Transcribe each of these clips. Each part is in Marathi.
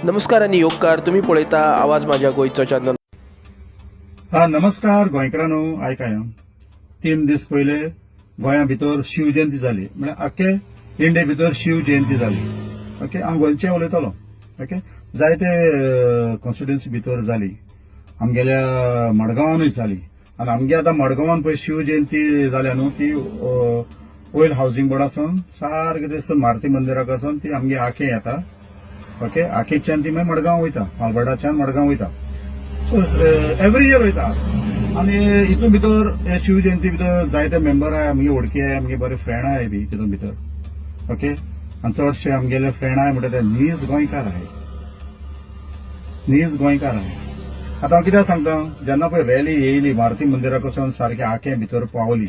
नमस्कार आणि योगकार तुम्ही पळयता आवाज माझ्या गोयचो चॅनल. हा नमस्कार गोंयकारांनो, आयकाय 3 दीस पयले गोंया भितर शिव जयंती जाली. म्हणजे आख्खे इंडिये भितर शिव जयंती जाली. ओके, हांव गोंयचें उलयतलो. ओके, जायते कॉन्स्टिट्युएन्सी भितर जाली. आमगेल्या मडगांवानूय जाली. आनी आमगे आतां मडगांवान पळय शिव जयंती जाल्या न्हू, ती वयर हावसिंग बोर्डासून सारकें ते मारुती मंदिराक वचून ती आमगे आखे येता. ओके, आखेच्यान ती मागीर मडगांव वयता, पालगोडाच्यान मडगांव वयता. सो एवरी इयर वयता. आनी हितून भितर हे शिव जयंती भितर जायते मेंबर आहाय, आमगे वळखी आहाय, आमगे बरे फ्रेंड आहाय बी तितून भितर. ओके, आनी चडशे आमगेले फ्रेंड आहाय म्हणटा ते नीज गोंयकार आहाय. नीज गोंयकार आहाय. आतां हांव कित्याक सांगता, जेन्ना पळय रॅली येयली मारुती मंदिराक वचून सारके आखे भितर पावली,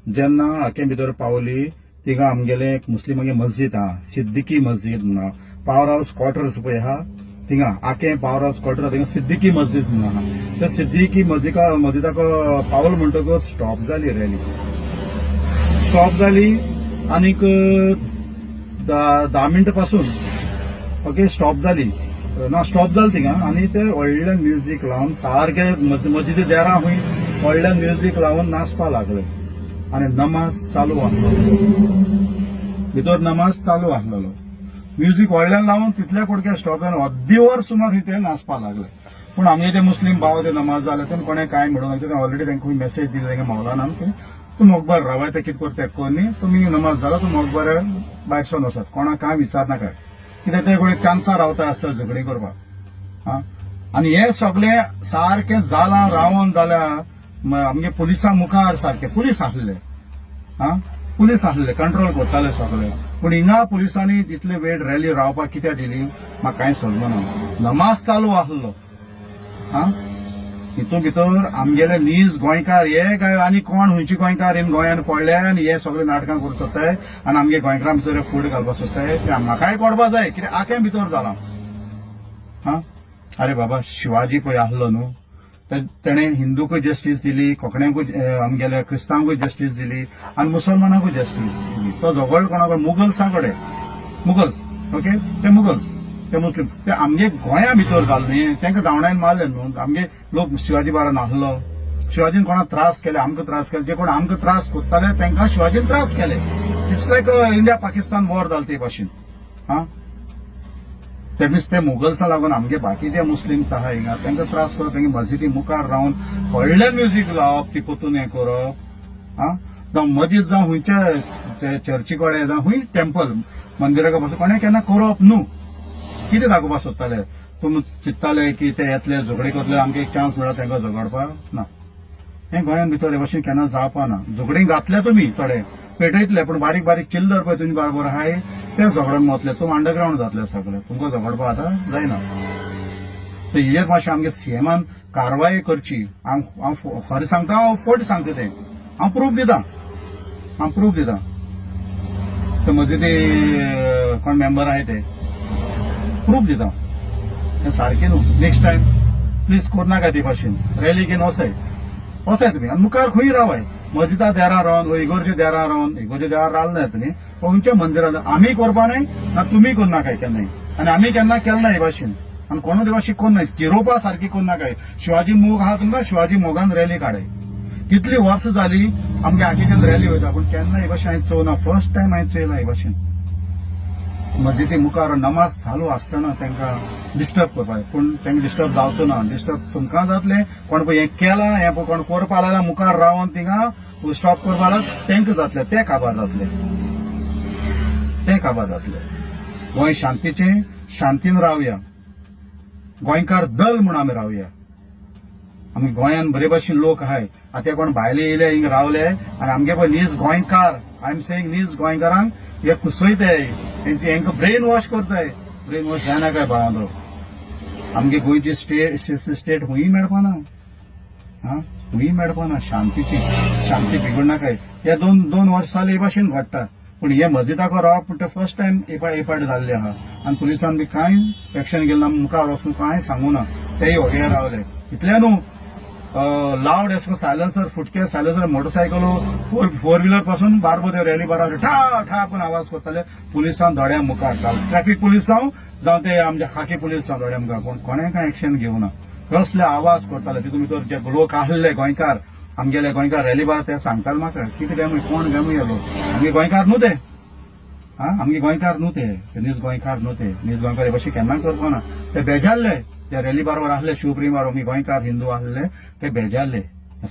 जेन्ना आखे भितर पावली थिंगा आमगेले एक मुस्लिमांगे मस्जिद आहा, सिद्दीकी मस्जिद म्हणून आहा. पॉवर हाऊस क्वार्टर्स पळय आहा थिंगा आखे पॉवर हाऊस क्वार्टर थिंगा सिद्दीकी मस्जिद म्हणून आहा. त्या सिद्दीकी मस्जिदाक पावल म्हणटकच स्टॉप जाली रॅली. स्टॉप जाली आनीक 10 मिनटां पासून ओके स्टॉप जाली थिंगा. आनी ते व्हडलें म्युजीक लावन सारखे मस्जिदी देरा खूंय व्हडलें म्युजीक लावन नाचपा लागले. आनी नमाज चालू आसलो, भितर नमाज चालू आसलेलो. म्युजीक व्हडल्यान लावन तितल्या कुडक्या स्टॉप जावन अर्दी वर सुमार ते नाचपा लागले. पूण आमगे ते मुस्लीम भाव ते नमाज जाले तेन्ना कोणें कांय म्हणून ऑलरेडी तांकां मेसेज दिली तांगे मौलानान की तूं मोग बरें रावाय ते कितें करता तें कर न्ही, तुमी नमाज जाला तूं मोग बरें भायर सोन वसात, कोणाक कांय विचारनाका. कित्याक ते कोणी चान्सार रावता आसता झगडी करपाक. आनी हे सगळें सारकें जालां रावन जाल्यार आमगे पुलिसां मुखार सारके पुलीस आसले. पुलीस आसले, कंट्रोल करताले सगळे. पूण हिंगा पुलिसांनी तितले वेळ रॅली रावपाक कित्याक दिली म्हाका कांय समजना. नमाज चालू आसलो. हितून भितर आमगेले नीज गोंयकार हे काय आनी कोण खंयचे गोंयकार इन गोंयान पडले आनी हे सगळे नाटकां करूं सोदताय आनी आमगे गोंयकारां भितर फूट घालपाक सोदताय. ते म्हाकाय कळपा जाय कित्याक आख्या भितर जालां. अरे बाबा, शिवाजी पळय आसलो न्हू, तेणे हिंदूकूय जस्टीस दिली, कोंकण्यांकूय आमगेल्या क्रिस्तांवांकूय जस्टीस दिली आनी मुसलमानांकूय जस्टीस दिली. तो झगड कोणाक मुगल्सां कडेन, मुगल्स ओके ते मुगल्स ते मुस्लीम ते आमगे गोंया भितर जालें न्ही, तांकां धांवडायन मारले न्हू. आमगे लोक शिवाजी बारा नासलो, शिवाजीन कोणाक त्रास केले, आमकां त्रास केले. जे कोण आमकां त्रास कोत्ताले तांकां शिवाजीन त्रास केले. It's like India Pakistan war जालें ते भाशेन. ते मीन्स ते मुगल्सां लागून आमगे बाकी जे मुस्लिम्स आहा हिंगा तांकां त्रास करप, तांगे मस्जिदी मुखार रावन व्हडलें म्युजीक लावप, ती पोतून हें करप. जावं मस्जिद जावं खंयच्या चर्ची कडेन जावं खंय टेम्पल मंदिराक वचून कोणें केन्ना करप न्हू. कितें दाखोवपाक सोदताले, तुमी चिंत्ताले की ते येतले झगडी करतले, आमकां एक चान्स मेळत तांकां झगडपाक ना. हें गोंयान भितर हे भाशेन केन्ना जावपा ना. झगडींक घातले तुमी थोडे पेटयतले, पूण बारीक बारीक चिल्लर पळय तुमी बरोबर आहाय ते झगडून वतले, तुम अंडरग्राउंड जातले सगळे, तुमकां झगडपाक आतां जायना. हेर मातशें आमगे सीएमान कारवाय करची. हांव खरें सांगता, हांव फट सांगता तें, हांव प्रूफ दिता. ते मस्जिदी कोण मेंबर आहाय ते प्रूफ दिता. हें सारकें न्हू. नेक्स्ट टायम प्लीज करनाका ती भाशेन रॅली घेवन वसाय तुमी आनी मुखार खंय रावाय. मस्जिदा देरा रावन इगोरच्या देरा रावन, इगोरच्या देरार रावले तुमी खंयच्या मंदिरांत आमी करपा न्हय ना तुमी करनाकाय केन्नाय. आनी आमी केन्ना केलें ना हे भाशेन आनी कोणूच हे भाशेन कोन्नाय. किरोवपा सारकी करनाकाय. शिवाजी मोग आहा तुमकां, शिवाजी मोगान रॅली काडाय. कितली वर्सां जाली आमगे आख्खेच्यान रॅली वयता, पूण केन्ना हे भाशेन हांवें चोवना. फर्स्ट टायम हांवें चोयला हे भाशेन. मस्जिदी मुखार नमाज चालू आसतना तांकां डिस्टर्ब करपाक, पूण तांकां डिस्टर्ब जावचो ना. डिस्टर्ब तुमकां जातलें, कोण पळय हें केलां हें पळय कोण करपा लागला मुखार रावन थिंगा स्टॉप करपा लागला तांकां जातलें, ते काबार जातले. गोंय शांतीचें, शांतीन रावया. गोंयकार दल म्हूण आमी रावया. आमी गोंयान बरे भाशेन लोक आहाय. आतां कोण भायले येयले हिंगा रावले आनी आमगे पळय नीज गोंयकार, आय एम सेईंग नीज गोंयकारांक हे कुसयताय, हेंकां ब्रेन वॉश करताय. ब्रेन वॉश जायनाकाय बाळांनो. आमगे गोंयची स्टेट हुंय मेळपाना, हुंय मेळपाना. शांती बिगडनाकाय. हे दोन वर्सां जाली हे भाशेन घडटा. पूण हे मस्जिदाक रावप पूण ते फर्स्ट टायम एपाट जाल्ले आहा आनी पुलिसान बी कांय एक्शन घेतलें ना, मुखार वचून कांय सांगू ना. तेय होगे रावले. इतले न्हू, लावड एसको सायलेन्सर, फुटके सायलेन्सर, मोटरसायकलो, फोर व्हिलर पासून बारबो ते रॅली बारा ठा ठा पण आवाज करताले. पुलिसां धड्या मुखार ट्रॅफिक पुलिसां जावं ते आमचे खाकी पुलीस सांगले आमकां कोण कोणें कांय एक्शन घेवना कसले आवाज करताले तितून भितर जे लोक आहले गोंयकार आमगेले गोंयकार रॅली बार ते सांगताले म्हाका कितें गेमूय कोण गेमूय येलो आमगे गोंयकार न्हू ते आमगे गोंयकार न्हू ते नीज गोंयकार न्हू ते नीज गोंयकार हे भशेन केन्ना करपा ना ते बेजारले ते रॅली बारवर आहले शिवप्रेमार आमी गोंयकार हिंदू आहले ते बेजारले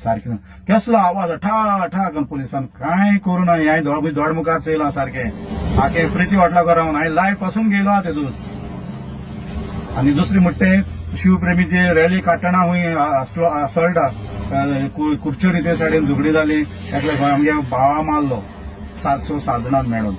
सारकें कसलो आवाज ठा ठा करून पुलिसान कांय करूं ना हांवें दोड मुखार चयलां सारकें आखे प्रिती हॉटलाक रावन हांवें लायव्ह पासून गेलो ते दीस आनी दुसरी म्हणटे शिवप्रेमी ते रॅली काडटना हूंय असल्टा कुडचोरी ते सायडीन झगडी जाली एकले आमगे भावा मारलो 700 जाणां मेळून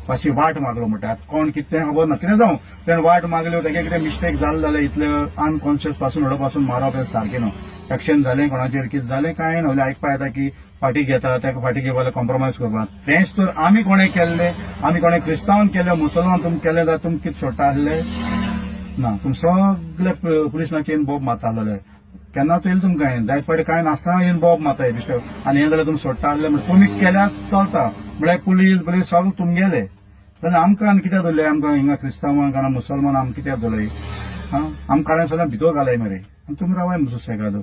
मातशी वाट मागलो म्हणटा आतां कोण कितें खबर ना कितें जावं तेणें वाट मागल्यो तेगे कितें मिस्टेक जालें जाल्यार इतलें अनकॉन्शियस पासून हडो पासून मारप हें सारकें न्हू एक्शन जालें कोणाचेर कितें जालें कांय ना आयकपा येता की फाटी घेता ताका फाटी घेवपाक कॉम्प्रोमायज करपाक तेंच तर आमी कोणें केल्लें आमी कोणें क्रिस्तांवान केलें मुसलमान तुमी केलें जाल्यार तुमी कितें सोडटा आसले ना तुमी सगळे पुलीस नाकेन बोब मारताले केन्ना येयलें तुमकां हांवें जायते फाटी कांय नासतना येवन बोब मारताय दिसता आनी हें जाल्यार तुमी सोडटा आसले म्हणजे तुमी केल्यार चलता म्हळ्यार पुलीस सगळे तुमगेले जाल्यार आमकां आनी कित्याक दवरले आमकां हिंगा क्रिस्तांवांक आनी मुसलमान आमकां कित्याक दवरले आमकां सगळ्यांक भितर घालाय मरे आनी तुमी रावाय म्हजो सेगादो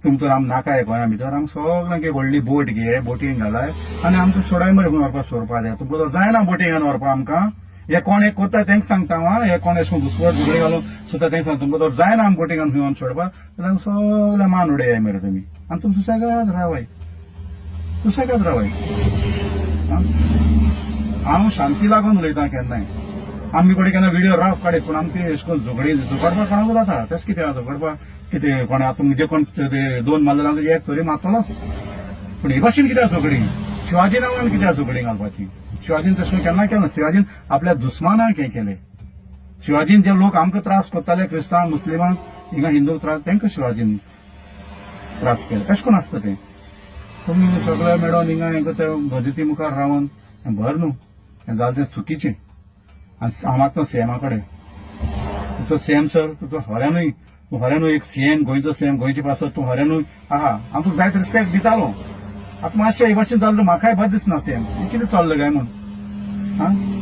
तुमी तर आम नाकाय गोंया भितर आमकां सगळ्यांक एक व्हडली बोट घे बोटीन घालाय आनी आमकां सोडाय मरे व्हरपाक सोडपा जाय तुमकां जायना बोटीन व्हरपा आमकां हे कोण एक कोता तेंक सांगता हे कोण अशें घुसवट झगडी घालून सुद्दां तेंक सांगता तुमकां तर जायना आम बोटीन घेवन सोडपाक जाल्यार सगळे मान उडय मरे तुमी आनी तुमी सुसेगाद रावाय सुसेगाद रावाय हांव शांती लागून उलयतां केन्नाय आमी कोणी केन्ना व्हिडिओ रफ काडीत पूण आमकां अशें करून झगडी झगडपाक कोणाक जाता तेच कितें झगडपाक कितें कोणें आतां म्हणजे कोण 2 मारलेलो एक तरी मारतलोच पूण हे भाशेन कित्याक झगडी शिवाजी नांवान कित्याक झगडी घालपाची शिवाजीन तशें केन्ना केलें शिवाजीन आपल्या दुस्मानाक हें केलें शिवाजीन जे लोक आमकां त्रास करताले क्रिस्तांव मुस्लिमांक हिंगा हिंदू त्रास तांकां शिवाजीन त्रास केले कशें करून आसता तें तुमी सगळे मेळोन हिंगा हेंका ते मस्जिदी मुखार रावन हें बरें न्हू हें जालें तें चुकीचें आनी हांव मागता सीएमा कडेन तुका सीएम सर तुका हऱ्यानूय एक सीएम गोंयचो सीएम गोंयची पासत तूं हऱ्यानूय आहा हांव तुका जायत रिस्पेक्ट दितालो आतां मातशें हे भाशेन जालें म्हाकाय बरें दिसना सीएम कितें चल्लें काय म्हूण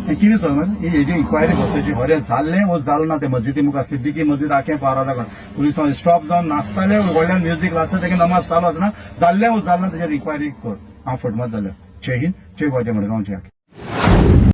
हें कितें चल्लें हेजी इन्क्वायरी बसोवची हरें जाल्लें वो जालें ना तें मस्जिदी मुखार सिद्दीकी मस्जिद आखें पावरा लागून पुलिसांनी स्टॉप जावन नाचताले व्हडल्यान म्युजीक लासता तेगे नमाज चालू आसना जाल्लें वो जालें ना तेजेर इन्क्वायरी कर हांव फटमत जालें जय हिंद जय गोंय मडगांवचे